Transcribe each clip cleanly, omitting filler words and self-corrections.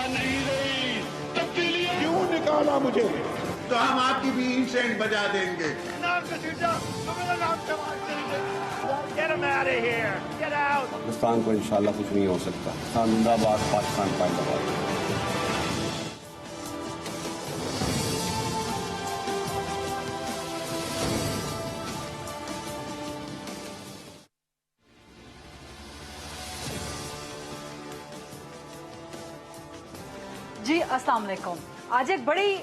नहीं रही तब्दीलियां। क्यों निकाला मुझे? तो हम आपकी भी इंसेंट बजा देंगे। नाम घसीटा तो मेरा नाम चमार करेंगे। Get him out of here. Get out. Pakistan को इंशाल्लाह कुछ नहीं हो सकता। जिंदाबाद पाकिस्तान जिंदाबाद। जी अस्सलाम वालेकुम। आज एक बड़ी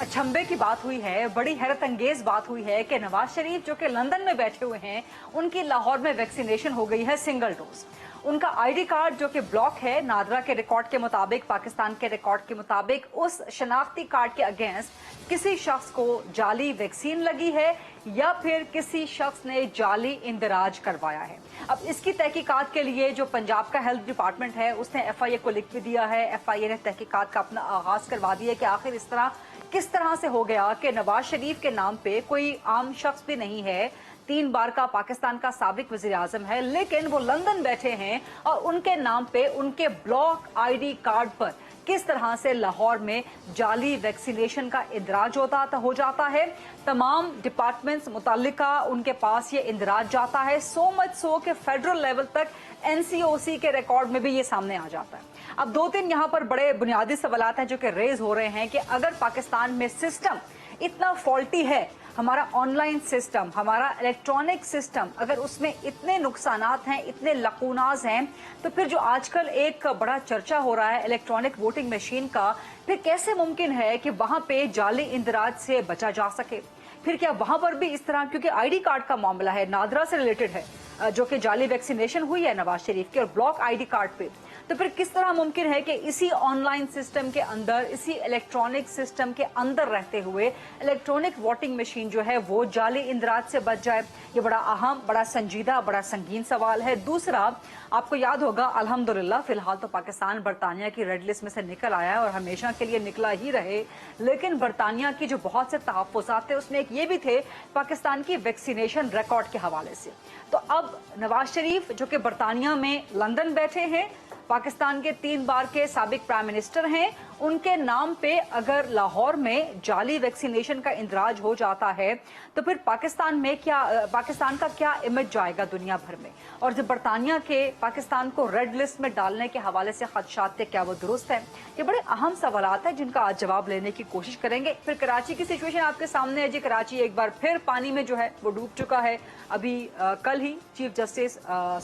अचंभे की बात हुई है, बड़ी हैरत अंगेज बात हुई है कि नवाज शरीफ जो कि लंदन में बैठे हुए हैं, उनकी लाहौर में वैक्सीनेशन हो गई है सिंगल डोज। उनका आईडी कार्ड जो कि ब्लॉक है, नादरा के रिकॉर्ड के मुताबिक, पाकिस्तान के रिकॉर्ड के मुताबिक, उस शनाख्ती कार्ड के अगेंस्ट किसी शख्स को जाली वैक्सीन लगी है या फिर किसी शख्स ने जाली इंदराज करवाया है। अब इसकी तहकीकात के लिए जो पंजाब का हेल्थ डिपार्टमेंट है, उसने एफआईए को लिख भी दिया है। एफआईए ने तहकीकात का अपना आगाज करवा दिया कि आखिर इस तरह किस तरह से हो गया कि नवाज शरीफ के नाम पे कोई आम शख्स भी नहीं है, 3 बार का पाकिस्तान का साबिक वजीर आजम है, लेकिन वो लंदन बैठे हैं और उनके नाम पे उनके ब्लॉक आईडी कार्ड पर किस तरह से लाहौर में जाली वैक्सीनेशन का इंदराज हो जाता है। तमाम डिपार्टमेंट्स मुतल्लिका उनके पास ये इंदराज जाता है, सो मच सो कि फेडरल लेवल तक एनसीओसी के रिकॉर्ड में भी ये सामने आ जाता है। अब 2-3 यहाँ पर बड़े बुनियादी सवालात हैं जो कि रेज हो रहे हैं कि अगर पाकिस्तान में सिस्टम इतना फॉल्टी है, हमारा ऑनलाइन सिस्टम, हमारा इलेक्ट्रॉनिक सिस्टम, अगर उसमें इतने नुकसानात हैं, इतने लकूनाज हैं, तो फिर जो आजकल एक बड़ा चर्चा हो रहा है इलेक्ट्रॉनिक वोटिंग मशीन का, फिर कैसे मुमकिन है कि वहां पे जाली इंदराज से बचा जा सके? फिर क्या वहां पर भी इस तरह, क्योंकि आईडी कार्ड का मामला है, नादरा से रिलेटेड है जो कि जाली वैक्सीनेशन हुई है नवाज शरीफ के और ब्लॉक आईडी कार्ड पे, तो फिर किस तरह मुमकिन है कि इसी ऑनलाइन सिस्टम के अंदर, इसी इलेक्ट्रॉनिक सिस्टम के अंदर रहते हुए इलेक्ट्रॉनिक वोटिंग मशीन जो है वो जाली इंदराज से बच जाए? ये बड़ा अहम, बड़ा संजीदा, बड़ा संगीन सवाल है। दूसरा, आपको याद होगा अल्हम्दुलिल्लाह फिलहाल तो पाकिस्तान बरतानिया की रेड लिस्ट में से निकल आया है और हमेशा के लिए निकला ही रहे, लेकिन बरतानिया की जो बहुत से तहफ्फुज़ात थे उसमें एक ये भी थे पाकिस्तान की वैक्सीनेशन रिकॉर्ड के हवाले से। तो अब नवाज शरीफ जो कि बरतानिया में लंदन बैठे हैं, पाकिस्तान के 3 बार के साबिक प्राइम मिनिस्टर हैं, उनके नाम पे अगर लाहौर में जाली वैक्सीनेशन का इंदराज हो जाता है तो फिर पाकिस्तान में क्या, पाकिस्तान का क्या इमेज जाएगा दुनिया भर में? और जो बरतानिया के पाकिस्तान को रेड लिस्ट में डालने के हवाले से खदशात थे, क्या वो दुरुस्त है? ये बड़े अहम सवालात हैं जिनका आज जवाब लेने की कोशिश करेंगे। फिर कराची की सिचुएशन आपके सामने है जी। कराची एक बार फिर पानी में जो है वो डूब चुका है। अभी कल ही chief justice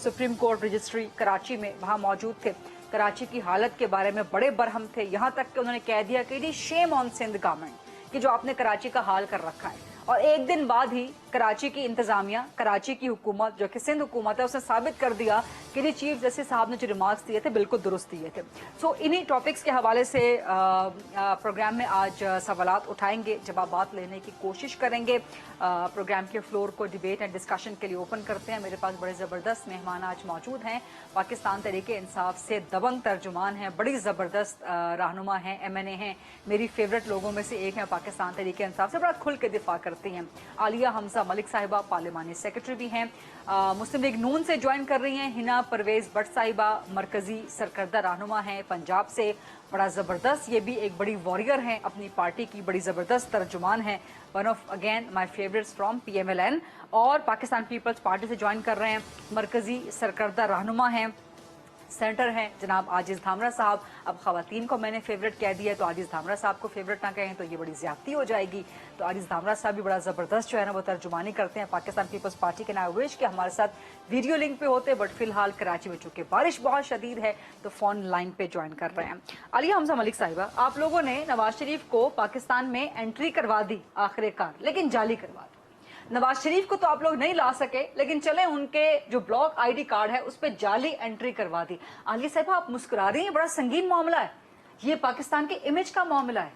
supreme court registry Karachi में वहां मौजूद थे, कराची की हालत के बारे में बड़े बरहम थे, यहां तक कि उन्होंने कह दिया कि शेम ऑन सिंध गवर्नमेंट कि जो आपने कराची का हाल कर रखा है। और एक दिन बाद ही कराची की इंतजामिया, कराची की हुकूमत जो कि सिंध हुकूमत है, उसने साबित कर दिया कि जी चीफ जस्टिस साहब ने जो रिमार्क्स दिए थे बिल्कुल दुरुस्त दिए थे। सो इन्हीं टॉपिक्स के हवाले से प्रोग्राम में आज सवालात उठाएंगे, जवाबात लेने की कोशिश करेंगे। प्रोग्राम के फ्लोर को डिबेट एंड डिस्कशन के लिए ओपन करते हैं। मेरे पास बड़े ज़बरदस्त मेहमान आज मौजूद हैं। पाकिस्तान तहरीके इंसाफ से दबंग तर्जुमान हैं, बड़ी ज़बरदस्त रहनुमा हैं, MNA हैं, मेरी फेवरेट लोगों में से एक हैं। पाकिस्तान तहरीके इंसाफ से बड़ा खुल के दिफा करती हैं। आलिया हमजा मलिक साहिबा पार्लिमानी सेक्रेटरी भी हैं। मुस्लिम लीग नून से ज्वाइन कर रही हैं हिना परवेज भट्ट साहिबा, मरकजी सरकर्दा रहनुमा हैं पंजाब से, बड़ा ज़बरदस्त, ये भी एक बड़ी वॉरियर हैं अपनी पार्टी की, बड़ी ज़बरदस्त तर्जुमान हैं, one of again my favourites from PMLN। और पाकिस्तान पीपल्स पार्टी से ज्वाइन कर रहे हैं मरकजी सरकर्दा रहनुमा हैं, सेंटर हैं जनाब आजिज धामरा साहब। अब खवातीन को मैंने फेवरेट कह दिया तो आजिज धामरा साहब को फेवरेट ना कहें तो ये बड़ी ज्यादती हो जाएगी। तो आजिज धामरा साहब भी बड़ा ज़बरदस्त जो है ना वो तर्जुमानी करते हैं पाकिस्तान पीपल्स पार्टी के। ना विश के हमारे साथ वीडियो लिंक पे होते, बट फिलहाल कराची में चूंकि बारिश बहुत शदीद है तो फोन लाइन पे ज्वाइन कर रहे हैं। आलिया हमजा मलिक साहिबा, आप लोगों ने नवाज शरीफ को पाकिस्तान में एंट्री करवा दी आखिरकार, लेकिन जाली करवा दी। नवाज शरीफ को तो आप लोग नहीं ला सके, लेकिन चले उनके जो ब्लॉक आईडी कार्ड है उस पर जाली एंट्री करवा दी। आलिया साहिबा आप मुस्कुरा रही हैं, बड़ा संगीन मामला है ये, पाकिस्तान के इमेज का मामला है।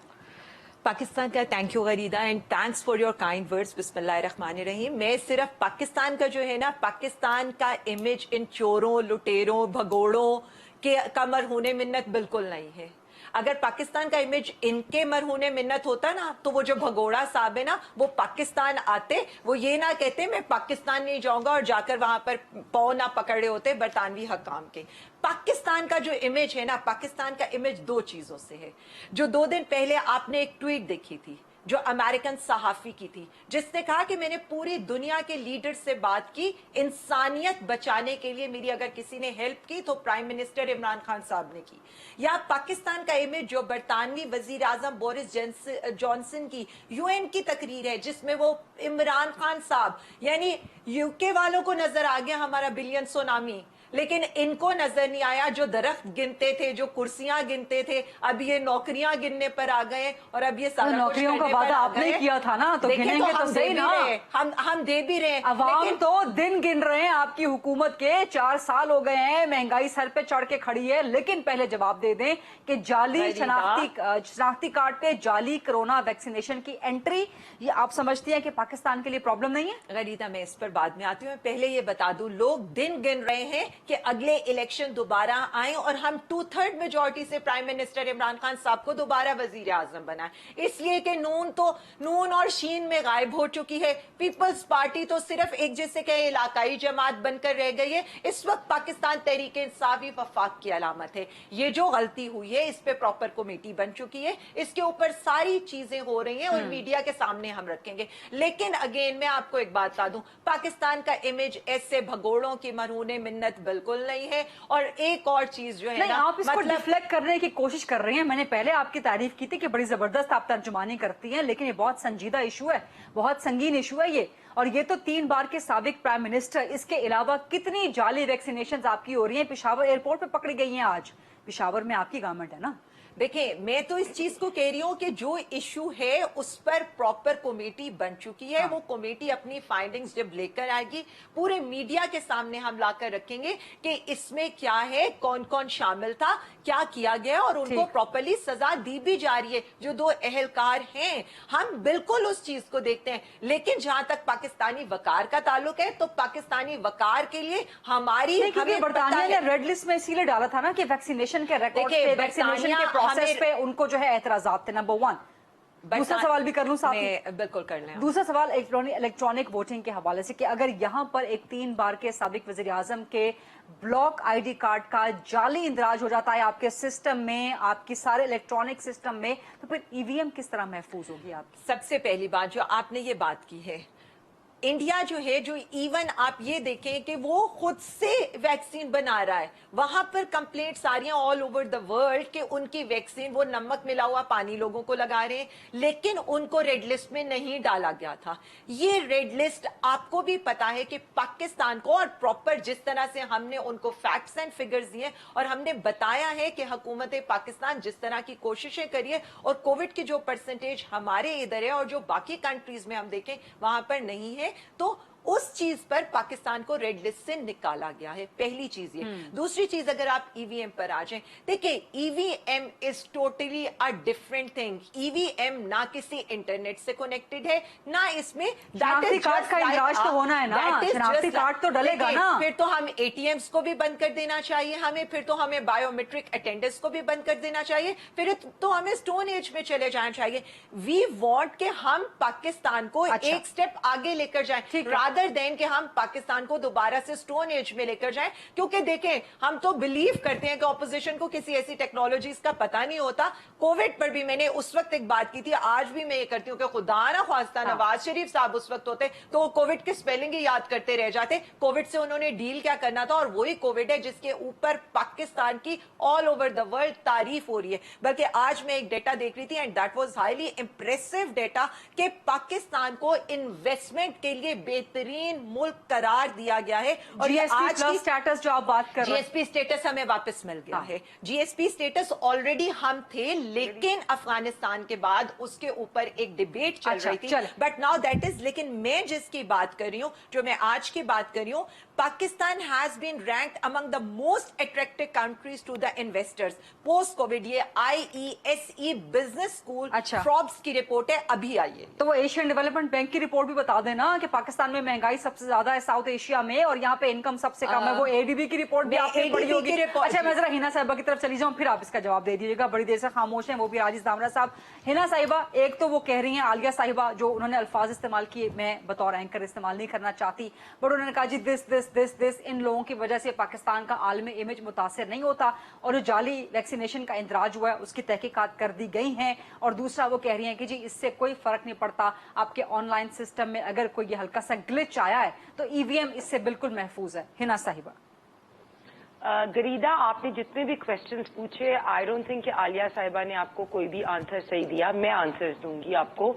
पाकिस्तान का thank you Gharida and thanks for your kind words. बिस्मिल्लाहिर्रहमानिर्रहीम। मैं सिर्फ पाकिस्तान का जो है ना, पाकिस्तान का इमेज इन चोरों, लुटेरों, भगोड़ों का मरहूने मिन्नत बिल्कुल नहीं है। अगर पाकिस्तान का इमेज इनके मरहूने मिन्नत होता ना, तो वो जो भगोड़ा साहब है ना, वो पाकिस्तान आते, वो ये ना कहते मैं पाकिस्तान नहीं जाऊंगा और जाकर वहां पर पाँव ना पकड़े होते बरतानवी हकाम के। पाकिस्तान का जो इमेज है ना, पाकिस्तान का इमेज दो चीजों से है। जो 2 दिन पहले आपने एक ट्वीट देखी थी जो अमेरिकन सहाफी की थी, जिसने कहा कि मैंने पूरी दुनिया के लीडर से बात की, इंसानियत बचाने के लिए मेरी अगर किसी ने हेल्प की तो प्राइम मिनिस्टर इमरान खान साहब ने की। या पाकिस्तान का इमेज जो बरतानवी वजीर आजम बोरिस जॉनसन की यूएन की तकरीर है, जिसमें वो इमरान खान साहब यानी यूके वालों को नजर आ गया हमारा बिलियन सुनामी, लेकिन इनको नजर नहीं आया जो दरख्त गिनते थे, जो कुर्सियां गिनते थे, अब ये नौकरियां गिनने पर आ गए और अब ये सारा नौकरियों का वादा आपने किया था ना, तो गिनेंगे तो सही ना। हम दे भी रहे। अवाम तो दिन गिन रहे हैं आपकी हुकूमत के, 4 साल हो गए हैं, महंगाई सर पे चढ़ के खड़ी है। लेकिन पहले जवाब दे दें कि जाली शनाख्ती कार्ड पे जाली कोरोना वैक्सीनेशन की एंट्री, ये आप समझती हैं कि पाकिस्तान के लिए प्रॉब्लम नहीं है? गरीदा, मैं इस पर बाद में आती हूँ। पहले ये बता दूं, लोग दिन गिन रहे हैं कि अगले इलेक्शन दोबारा आए और हम 2/3 मेजॉरिटी से प्राइम मिनिस्टर इमरान खान साहब को दोबारा वजीर आजम बनाए, इसलिए कि नून और शीन में गायब हो चुकी है। पीपल्स पार्टी तो सिर्फ एक जैसे कहे इलाकाई जमात बनकर रह गई है। इस वक्त पाकिस्तान तहरीक इंसाफी वफाक की अलामत है। ये जो गलती हुई है, इस पे प्रॉपर कमेटी बन चुकी है, इसके ऊपर सारी चीजें हो रही हैं और मीडिया के सामने हम रखेंगे। लेकिन अगेन मैं आपको एक बात बता दूं, पाकिस्तान का इमेज ऐसे भगोड़ों की मरहूने मिन्नत बिल्कुल नहीं है। और एक और चीज जो है ना, आप इसको डिफ्लेक्ट करने की कोशिश कर रही हैं। मैंने पहले आपकी तारीफ की थी कि बड़ी जबरदस्त आप तर्जुमानी करती हैं, लेकिन ये बहुत संजीदा इशू है, बहुत संगीन इशू है ये। और ये तो 3 बार के साबिक प्राइम मिनिस्टर, इसके अलावा कितनी जाली वैक्सीनेशन आपकी हो रही हैं। पेशावर एयरपोर्ट पे पकड़ी गई हैं आज, पेशावर में आपकी गवर्नमेंट है ना। देखिए, मैं तो इस चीज को कह रही हूं कि जो इशू है उस पर प्रॉपर कमेटी बन चुकी है। वो कमेटी अपनी फाइंडिंग्स जब लेकर आएगी, पूरे मीडिया के सामने हम लाकर रखेंगे कि इसमें क्या है, कौन कौन शामिल था, क्या किया गया, और उनको प्रॉपरली सजा दी भी जा रही है। जो 2 अहलकार हैं, हम बिल्कुल उस चीज को देखते हैं। लेकिन जहां तक पाकिस्तानी वकार का ताल्लुक है, तो पाकिस्तानी वकार के लिए हमारी बरतानिया ने रेड लिस्ट में इसीलिए डाला था ना कि वैक्सीनेशन के रिकॉर्ड पे, वैक्सीनेशन के प्रोसेस पे उनको जो है एतराजात थे। नंबर 1। दूसरा सवाल भी कर लूं साथ ही? बिल्कुल कर लें। दूसरा सवाल इलेक्ट्रॉनिक वोटिंग के हवाले से कि अगर यहां पर एक 3 बार के साबिक वजीर आजम के ब्लॉक आईडी कार्ड का जाली इंदराज हो जाता है आपके सिस्टम में, आपकी सारे इलेक्ट्रॉनिक सिस्टम में, तो फिर ईवीएम किस तरह महफूज होगी आपकी? सबसे पहली बात जो आपने ये बात की है, इंडिया जो है, जो इवन आप ये देखें कि वो खुद से वैक्सीन बना रहा है, वहां पर कंप्लेंट्स आ रही हैं ऑल ओवर द वर्ल्ड कि उनकी वैक्सीन वो नमक मिला हुआ पानी लोगों को लगा रहे हैं, लेकिन उनको रेड लिस्ट में नहीं डाला गया था। ये रेड लिस्ट आपको भी पता है कि पाकिस्तान को, और प्रॉपर जिस तरह से हमने उनको फैक्ट्स एंड फिगर्स दिए और हमने बताया है कि हुकूमत पाकिस्तान जिस तरह की कोशिशें करिए, और कोविड की जो परसेंटेज हमारे इधर है और जो बाकी कंट्रीज में हम देखें वहां पर नहीं है, तो उस चीज पर पाकिस्तान को रेड लिस्ट से निकाला गया है। पहली चीज ये। दूसरी चीज, अगर आप ईवीएम पर आ जाएं, देखिए EVM is totally a different thing. EVM ना किसी इंटरनेट से कनेक्टेड है, ना इसमें शनाख्ती कार्ड का इलाज तो होना है ना, शनाख्ती कार्ड तो डलेगा ना। फिर तो हम एटीएम्स को भी बंद कर देना चाहिए हमें, फिर तो हमें बायोमेट्रिक अटेंडेंस को भी बंद कर देना चाहिए, फिर तो हमें स्टोन एज में चले जाना चाहिए। वी वांट कि हम पाकिस्तान को एक स्टेप आगे लेकर जाएं, रादर देन कि हम पाकिस्तान को दोबारा से स्टोन एज में लेकर जाएं। क्योंकि देखें, हम तो बिलीव करते हैं कि ऑपोजिशन को किसी ऐसी टेक्नोलॉजीज का पता नहीं होता। कोविड पर भी मैंने उस वक्त एक बात की थी, आज भी मैं ये करती हूँ कि खुदा ना ख्वास्ता नवाज शरीफ साहब उस वक्त होते तो कोविड के स्पेलिंग ही याद करते रह जाते। कोविड से उन्होंने डील क्या करना था, और वही कोविड है जिसके ऊपर पाकिस्तान की ऑल ओवर द वर्ल्ड तारीफ हो रही है। बल्कि आज मैं एक डेटा देख रही थी, and that was highly impressive data, कि पाकिस्तान को इन्वेस्टमेंट के लिए बेहतरीन मुल्क करार दिया गया है। और ये आज की स्टेटस जो आप बात कर रहे हैं, जीएसपी स्टेटस हमें वापस मिल गया है। जीएसपी स्टेटस ऑलरेडी हम थे, लेकिन अफगानिस्तान के बाद उसके ऊपर एक डिबेट चल रही थी, बट नाउ दैट इज। लेकिन मैं जिसकी बात कर रही हूं, जो मैं आज की बात कर रही हूं, Pakistan has been ranked among the most attractive countries to the investors post covid. ये IESE बिजनेस स्कूल फ्रॉब्स की रिपोर्ट है, अभी आई है। तो वो एशियन डेवलपमेंट बैंक की रिपोर्ट भी बता देना कि पाकिस्तान में महंगाई सबसे ज्यादा है साउथ एशिया में और यहाँ पे इनकम सबसे कम है, वो एडीबी की रिपोर्ट भी आपने पढ़ी होगी। अच्छा, मैं जरा हिना साहिबा की तरफ चली जाऊँ, फिर आप इसका जवाब दे दीजिएगा, बड़ी देर से खामोश हैं वो भी राजेश दामरा साहब। हिना साहिबा, एक तो वो कह रही हैं, आलिया साहिबा, जो उन्होंने अल्फाज इस्तेमाल किए, मैं बतौर एंकर इस्तेमाल नहीं करना चाहती, बट उन्होंने कहा जी दिस इन लोगों की वजह से पाकिस्तान का आलमी इमेज मुतासर नहीं होता, और जो जाली वैक्सीनेशन का इंदराज हुआ है उसकी तहकीकात कर दी गई हैं। और दूसरा वो कह रही हैं कि जी इससे कोई फर्क नहीं पड़ता, आपके ऑनलाइन सिस्टम में अगर कोई ये हल्का सा ग्लिच आया है तो ईवीएम इससे बिल्कुल महफूज है। हिना साहिबा। गरीदा, आपने जितने भी क्वेश्चंस पूछे, आई डोंट थिंक कि आलिया साहिबा ने आपको कोई भी आंसर सही दिया। मैं आंसर दूंगी आपको।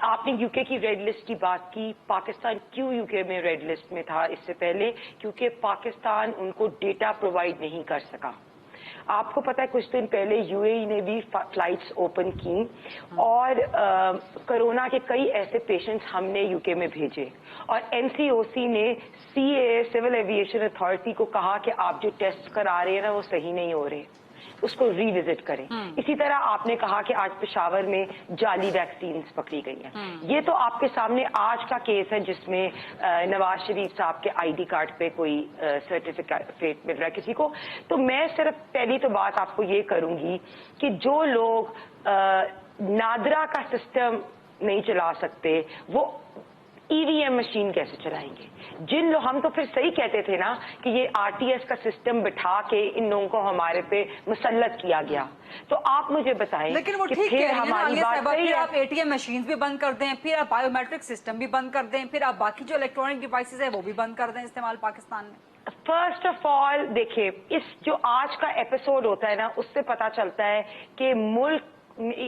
आपने यूके की रेड लिस्ट की बात की। पाकिस्तान क्यों यूके में रेड लिस्ट में था इससे पहले? क्योंकि पाकिस्तान उनको डेटा प्रोवाइड नहीं कर सका। आपको पता है कुछ दिन पहले यूएई ने भी फ्लाइट्स ओपन की और कोरोना के कई ऐसे पेशेंट्स हमने यूके में भेजे, और एनसीओसी ने सीए सिविल एविएशन अथॉरिटी को कहा कि आप जो टेस्ट करा रहे हैं ना वो सही नहीं हो रहे, उसको रिविजिट करें। इसी तरह आपने कहा कि आज पेशावर में जाली वैक्सीन पकड़ी गई हैं। ये तो आपके सामने आज का केस है जिसमें नवाज शरीफ साहब के आईडी कार्ड पे कोई सर्टिफिकेट मिल रहा है किसी को। तो मैं सिर्फ पहली तो बात आपको ये करूंगी कि जो लोग नादरा का सिस्टम नहीं चला सकते वो ईवीएम मशीन कैसे चलाएंगे? जिन लोग, हम तो फिर सही कहते थे ना कि ये आरटीएस का सिस्टम बिठा के इन लोगों को हमारे पे मुसल्लत किया गया। तो आप मुझे बताएं, लेकिन वो ठीक है, हमारी बात फिर आप एटीएम मशीन भी बंद कर दें, फिर आप बायोमेट्रिक सिस्टम भी बंद कर दें, फिर आप बाकी जो इलेक्ट्रॉनिक डिवाइसेस है वो भी बंद कर दें इस्तेमाल पाकिस्तान में। फर्स्ट ऑफ ऑल देखिए, इस जो आज का एपिसोड होता है ना, उससे पता चलता है कि मुल्क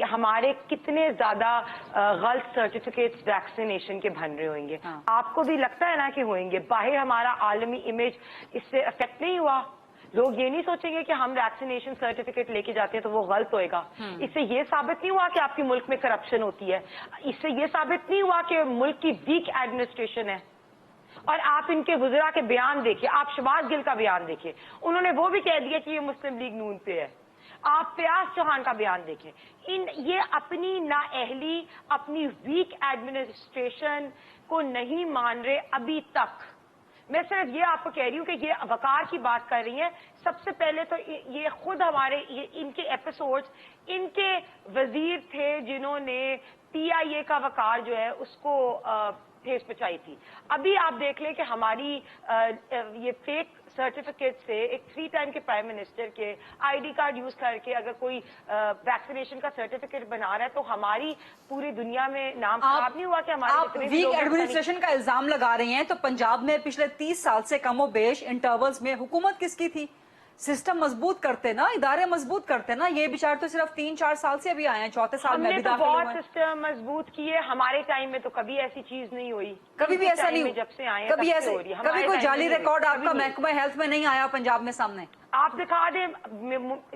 हमारे कितने ज्यादा गलत सर्टिफिकेट्स वैक्सीनेशन के बन रहे होंगे। आपको भी लगता है ना कि होंगे। बाहर हमारा आलमी इमेज इससे अफेक्ट नहीं हुआ। लोग ये नहीं सोचेंगे कि हम वैक्सीनेशन सर्टिफिकेट लेके जाते हैं तो वो गलत होएगा। इससे ये साबित नहीं हुआ कि आपके मुल्क में करप्शन होती है। इससे ये साबित नहीं हुआ कि मुल्क की वीक एडमिनिस्ट्रेशन है। और आप इनके वुज़रा के बयान देखिए, आप शहबाज गिल का बयान देखिए, उन्होंने वो भी कह दिया कि ये मुस्लिम लीग नून पे है। आप फयाज चौहान का बयान देखें, ये अपनी नाअहली, अपनी वीक एडमिनिस्ट्रेशन को नहीं मान रहे अभी तक। मैं सिर्फ ये आपको कह रही हूँ कि ये वकार की बात कर रही हैं। सबसे पहले तो ये खुद हमारे इनके एपिसोड्स, इनके वजीर थे जिन्होंने पीआईए का वकार जो है उसको ठेस पहुंचाई थी। अभी आप देख लें कि हमारी ये फेक सर्टिफिकेट से एक 3 टाइम के प्राइम मिनिस्टर के आईडी कार्ड यूज करके अगर कोई वैक्सीनेशन का सर्टिफिकेट बना रहा है तो हमारी पूरी दुनिया में नाम खराब नहीं हुआ कि हमारे आप वीक एडमिनिस्ट्रेशन का इल्जाम लगा रही हैं। तो पंजाब में पिछले 30 साल से कमोबेश इंटरवल्स में हुकूमत किसकी थी? सिस्टम मजबूत करते ना, इदारे मजबूत करते ना। ये बिचार तो सिर्फ 3-4 साल से अभी आए हैं, चौथे साल में भी दाखिल हुए हैं। बहुत सिस्टम मजबूत किए। हमारे टाइम में तो कभी ऐसी चीज नहीं हुई, कभी भी ऐसा नहीं। जब से आए कभी ऐसे, कभी कोई जाली रिकॉर्ड आपका महकमा हेल्थ में नहीं आया पंजाब में सामने? आप दिखा दें।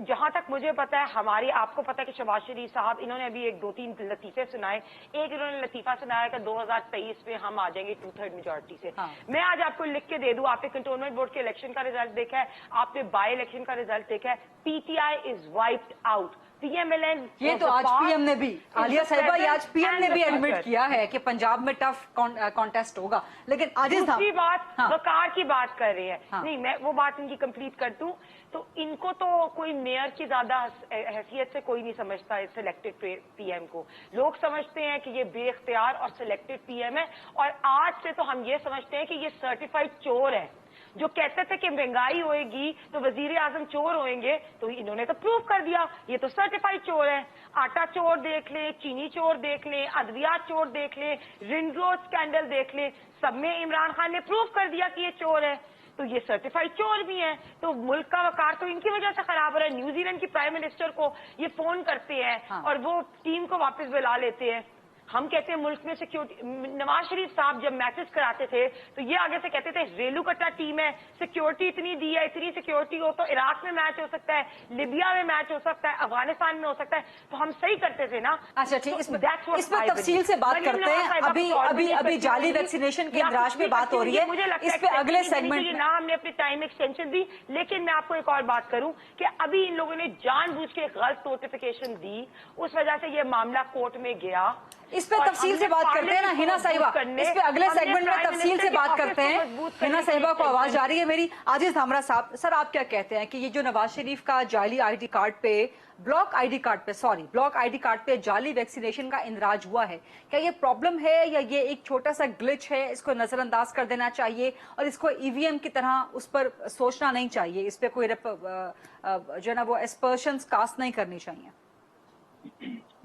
जहां तक मुझे पता है, हमारी, आपको पता है कि शहबाज शरीफ साहब, इन्होंने अभी 2-3 लतीफे सुनाए। एक इन्होंने लतीफा सुनाया कि 2023 में हम आ जाएंगे 2/3 मेजोरिटी से। मैं आज आपको लिख के दे दूं, आपने कंटोनमेंट बोर्ड के इलेक्शन का रिजल्ट देखा है, आपने बाई इलेक्शन का रिजल्ट देखा है, PTI is wiped out. PMLN, ये तो आज पीएम ने भी, आलिया साहिबा, ये आज पीएम ने भी एडमिट किया है कि पंजाब में टफ कॉन्टेस्ट होगा। लेकिन दूसरी बात, वकार की बात कर रहे हैं। नहीं, मैं वो बात इनकी कंप्लीट कर दूं तो इनको तो कोई मेयर की ज्यादा हैसियत से कोई नहीं समझता है सिलेक्टेड पीएम को। लोग समझते हैं कि ये बेइख्तियार और सिलेक्टेड पीएम है, और आज से तो हम ये समझते हैं कि ये सर्टिफाइड चोर है। जो कहते थे कि महंगाई होएगी तो वजीर आजम चोर होंगे, तो इन्होंने तो प्रूव कर दिया ये तो सर्टिफाइड चोर है। आटा चोर देख ले, चीनी चोर देख ले, अद्वियात चोर देख ले, रिंग रोड स्कैंडल देख ले, सब में इमरान खान ने प्रूव कर दिया कि ये चोर है। तो ये सर्टिफाइड चोर भी हैं। तो मुल्क का वकार तो इनकी वजह से खराब हो रहा है। न्यूजीलैंड की प्राइम मिनिस्टर को ये फोन करते हैं और वो टीम को वापस बुला लेते हैं। हम कहते हैं मुल्क में सिक्योरिटी। नवाज शरीफ साहब जब मैचेस कराते थे तो ये आगे से कहते थे रेलू कट्टा टीम है, सिक्योरिटी इतनी दी है, इतनी सिक्योरिटी हो तो इराक में मैच हो सकता है, लिबिया में मैच हो सकता है, अफगानिस्तान में हो सकता है। तो हम सही करते थे ना। अच्छा ठीक, इस पर तफसील से बात करते हैं। अभी जाली वैक्सीनेशन के इंदराज में बात हो रही है, मुझे लगता इस पे अगले सेगमेंट में ना हमने अपनी टाइम एक्सटेंशन दी। लेकिन मैं आपको एक और बात करूं कि अभी इन लोगों ने जानबूझ के गलत नोटिफिकेशन दी, उस वजह से ये मामला कोर्ट में गया इस पे तफसील से बात करते हैं ना हिना साहिबा, इस पे अगले सेगमेंट में तफसील से बात करते हैं। हिना साहिबा को आवाज जा रही है मेरी। आजिज धामरा साहब, सर आप क्या कहते हैं कि ये जो नवाज शरीफ का जाली आईडी कार्ड पे, ब्लॉक आईडी कार्ड पे जाली वैक्सीनेशन का इंदराज हुआ है, क्या ये प्रॉब्लम है या ये एक छोटा सा ग्लिच है, इसको नजरअंदाज कर देना चाहिए और इसको ईवीएम की तरह उस पर सोचना नहीं चाहिए, इस पे कोई जो है ना वो एस्पर्शंस कास्ट नहीं करनी चाहिए?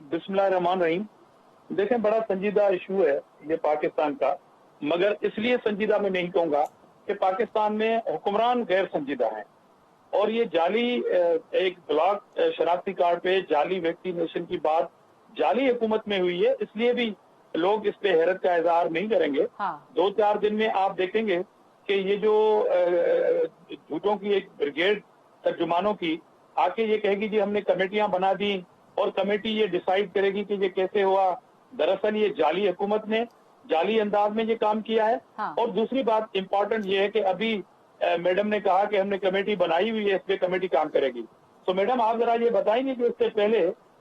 बिस्मिल्लाहिर्रहमानिर्रहीम। देखें, बड़ा संजीदा इशू है ये पाकिस्तान का, मगर इसलिए संजीदा मैं नहीं कहूंगा कि पाकिस्तान में हुक्मरान गैर संजीदा हैं और ये जाली एक ब्लॉक शनाख्ती कार्ड पे जाली वैक्सीनेशन की बात जाली हुकूमत में हुई है, इसलिए भी लोग इस पे हैरत का इजहार नहीं करेंगे। हाँ। 2-4 दिन में आप देखेंगे कि ये जो झूठों की एक ब्रिगेड तर्जुमानों की आके ये कहेगी जी हमने कमेटियां बना दी और कमेटी ये डिसाइड करेगी कि ये कैसे हुआ। दरअसल ये जाली हुकूमत ने जाली अंदाज में ये काम किया है। हाँ। और दूसरी बात इम्पोर्टेंट ये है कि अभी मैडम ने कहा कि हमने कमेटी बनाई हुई है, इस पे कमेटी काम करेगी। तो मैडम आप जरा ये बताएंगे कि इससे पहले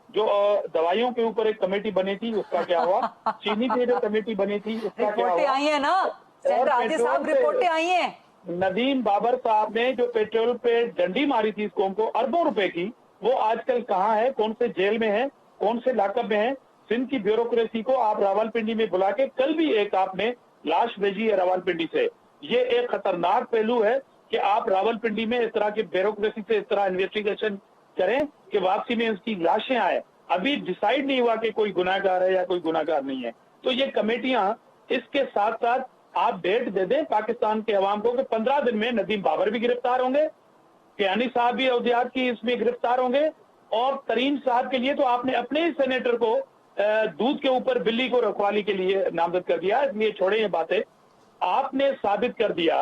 जो दवाइयों के ऊपर एक कमेटी बनी थी उसका क्या हुआ, चीनी पे जो कमेटी बनी थी उसका क्या हुआ, आई है ना साहब, रिपोर्टें आई हैं। नदीम बाबर साहब ने जो पेट्रोल पे डंडी मारी थी इस कौम को अरबों रुपए की, वो आजकल कहाँ है, कौन से जेल में है, कौन से लाकअप में है। सिंध की ब्यूरोक्रेसी को आप रावलपिंडी में बुला के, कल भी एक आपने लाश भेजी है रावलपिंडी से। ये एक खतरनाक पहलू है कि आप रावलपिंडी में इस तरह की ब्यूरोक्रेसी से इस तरह इन्वेस्टिगेशन करें कि वापसी में उसकी लाशें आए। अभी डिसाइड नहीं हुआ कि कोई गुनाहगार है या कोई गुनाहगार नहीं है। तो ये कमेटियां, इसके साथ साथ आप डेट दे दें पाकिस्तान के अवाम को कि 15 दिन में नदीम बाबर भी गिरफ्तार होंगे, कियानी साहब भी अवधियात की इसमें गिरफ्तार होंगे, और तरीन साहब के लिए तो आपने अपने ही सेनेटर को दूध के ऊपर बिल्ली को रखवाली के लिए नामजद कर दिया। इसलिए छोड़े ये बातें। आपने साबित कर दिया